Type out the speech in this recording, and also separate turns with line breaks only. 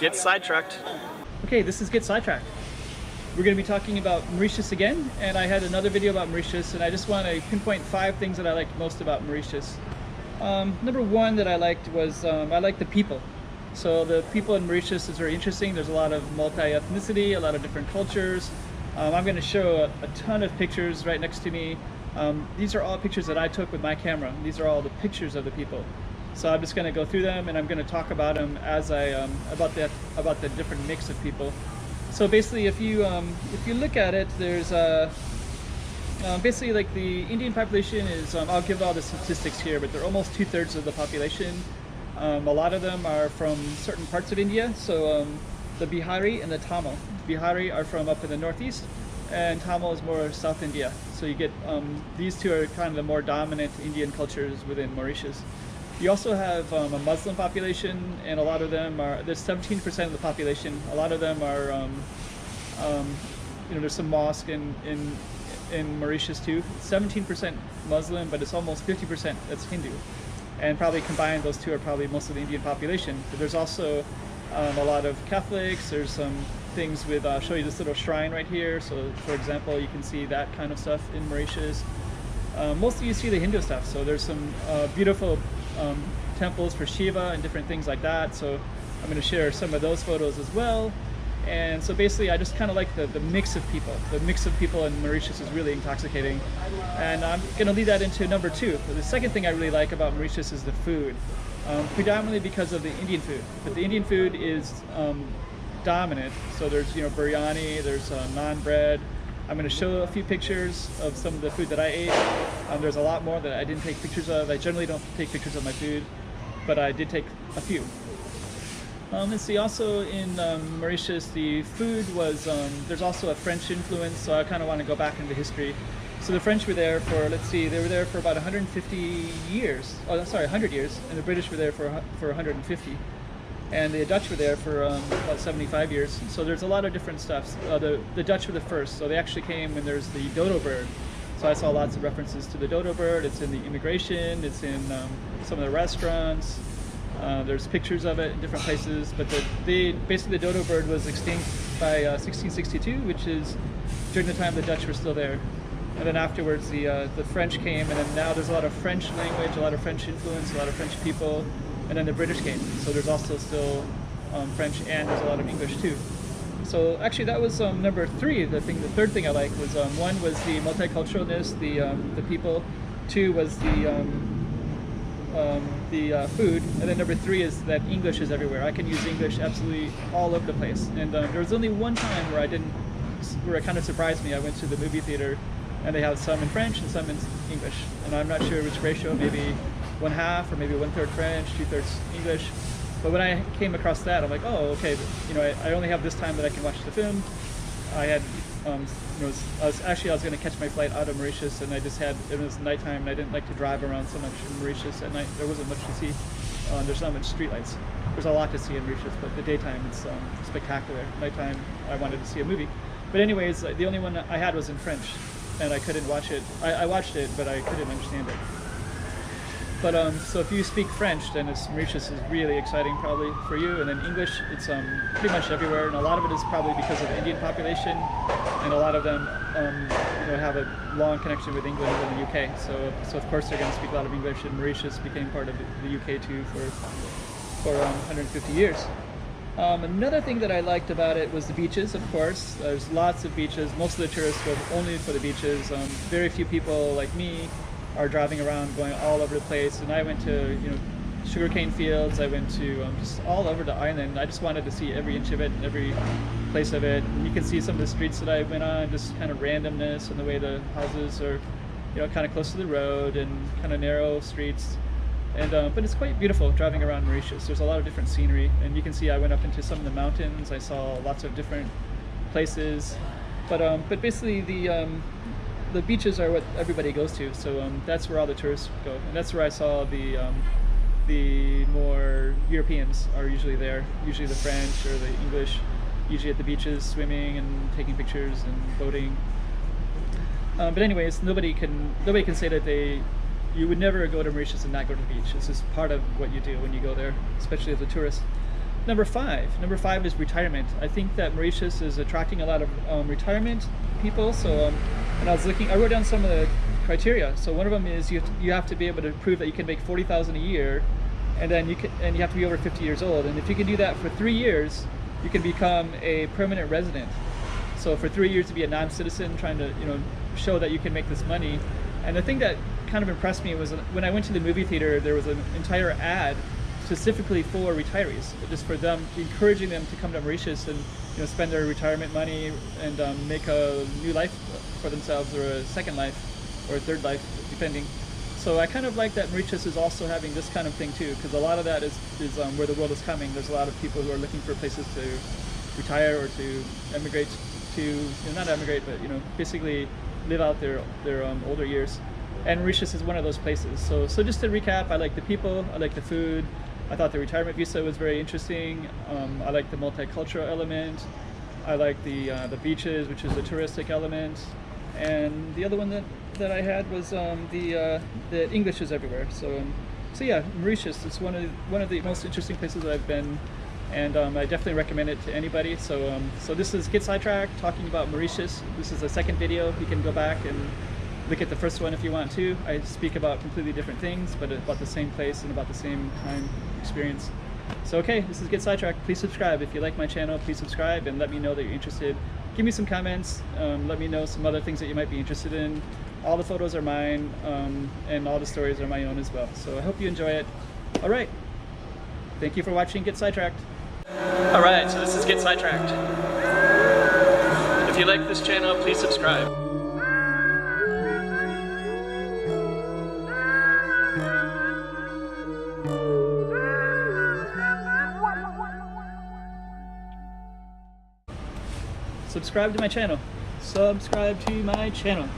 Get Sidetracked.
Okay, this is Get Sidetracked. We're going to be talking about Mauritius again, and I had another video about Mauritius, and I just want to pinpoint 5 things that I liked most about Mauritius. Number 1 that I liked was I liked the people. So the people in Mauritius is very interesting. There's a lot of multi-ethnicity, a lot of different cultures. I'm going to show a ton of pictures right next to me. These are all pictures that I took with my camera. These are all the pictures of the people. So I'm just going to go through them, and I'm going to talk about them as I about the different mix of people. So basically, if you look at it, there's basically like the Indian population is I'll give all the statistics here, but they're almost 2/3 of the population. A lot of them are from certain parts of India. So the Bihari and the Tamil. Bihari are from up in the northeast, and Tamil is more South India. So you get these two are kind of the more dominant Indian cultures within Mauritius. You also have a Muslim population, and a lot of them are, there's 17% of the population. A lot of them are, there's some mosque in Mauritius too. 17% Muslim, but it's almost 50% that's Hindu. And probably combined, those two are probably most of the Indian population. But there's also a lot of Catholics. There's some things with, I'll show you this little shrine right here. So for example, you can see that kind of stuff in Mauritius. Mostly you see the Hindu stuff. So there's some beautiful temples for Shiva and different things like that. So I'm going to share some of those photos as well. And so basically I just kind of like the mix of people. The mix of people in Mauritius is really intoxicating. And I'm going to lead that into number 2. The second thing I really like about Mauritius is the food. Predominantly because of the Indian food. But the Indian food is dominant. So there's biryani, there's naan bread. I'm going to show a few pictures of some of the food that I ate. There's a lot more that I didn't take pictures of. I generally don't take pictures of my food, but I did take a few. Let's see, also in Mauritius, the food was, there's also a French influence, so I kind of want to go back into history. So the French were there for, let's see, they were there for about 150 years. Oh, sorry, 100 years, and the British were there for 150. And the Dutch were there for about 75 years. So there's a lot of different stuff. The Dutch were the first, so they actually came when there's the dodo bird. So I saw lots of references to the dodo bird. It's in the immigration, it's in some of the restaurants. There's pictures of it in different places, but basically the dodo bird was extinct by 1662, which is during the time the Dutch were still there. And then afterwards the French came, and then now there's a lot of French language, a lot of French influence, a lot of French people. And then the British came, so there's also still French, and there's a lot of English too. So actually that was number 3. The third thing I liked was 1 was the multiculturalness, the people. 2 was the food, and then number 3 is that English is everywhere. I can use English absolutely all over the place. And there was only one time where it kind of surprised me. I went to the movie theater, and they have some in French and some in English, and I'm not sure which ratio, maybe 1/2 or maybe 1/3 French, 2/3 English. But when I came across that, I'm like, oh, okay, I only have this time that I can watch the film. I had, I was going to catch my flight out of Mauritius, and it was nighttime, and I didn't like to drive around so much in Mauritius at night. There wasn't much to see. There's not much streetlights. There's a lot to see in Mauritius, but the daytime, it's spectacular. Nighttime, I wanted to see a movie. But anyways, the only one I had was in French, and I couldn't watch it. I watched it, but I couldn't understand it. But so if you speak French, then Mauritius is really exciting probably for you. And then English, it's pretty much everywhere, and a lot of it is probably because of the Indian population, and a lot of them have a long connection with England and the UK. So of course they're going to speak a lot of English, and Mauritius became part of the UK too for 150 years. Another thing that I liked about it was the beaches, of course. There's lots of beaches. Most of the tourists go only for the beaches. Very few people like me are driving around going all over the place, and I went to sugarcane fields. I went to just all over the island. I just wanted to see every inch of it and every place of it. And you can see some of the streets that I went on, just kind of randomness and the way the houses are kind of close to the road and kind of narrow streets. And but it's quite beautiful driving around Mauritius. There's a lot of different scenery, and you can see I went up into some of the mountains. I saw lots of different places, but basically the beaches are what everybody goes to, so that's where all the tourists go, and that's where I saw the more Europeans are usually there, usually the French or the English, usually at the beaches swimming and taking pictures and boating. But anyways, nobody can say that you would never go to Mauritius and not go to the beach. It's just part of what you do when you go there, especially as a tourist. number five. Number five is retirement. I think that Mauritius is attracting a lot of retirement people. So when I was looking, I wrote down some of the criteria. So one of them is you have to be able to prove that you can make 40,000 a year, and then you have to be over 50 years old. And if you can do that for 3 years, you can become a permanent resident. So for 3 years to be a non-citizen, trying to show that you can make this money. And the thing that kind of impressed me was when I went to the movie theater, there was an entire ad specifically for retirees, just for them, encouraging them to come to Mauritius and spend their retirement money and make a new life for themselves, or a second life, or a third life, depending. So I kind of like that Mauritius is also having this kind of thing too, because a lot of that is where the world is coming. There's a lot of people who are looking for places to retire or to emigrate to, not emigrate, but basically live out their older years. And Mauritius is one of those places. So just to recap, I like the people, I like the food, I thought the retirement visa was very interesting. I like the multicultural element. I like the beaches, which is the touristic element. And the other one that I had was the English is everywhere. So yeah, Mauritius is one of the most interesting places that I've been, and I definitely recommend it to anybody. So this is Get Sidetracked talking about Mauritius. This is the second video. You can go back and look at the first one if you want to. I speak about completely different things, but about the same place and about the same time experience. So okay, this is Get Sidetracked. Please subscribe. If you like my channel, please subscribe and let me know that you're interested. Give me some comments. Let me know some other things that you might be interested in. All the photos are mine, and all the stories are my own as well. So I hope you enjoy it. All right. Thank you for watching Get Sidetracked. All right, so this is Get Sidetracked. If you like this channel, please subscribe. Subscribe to my channel. Subscribe to my channel.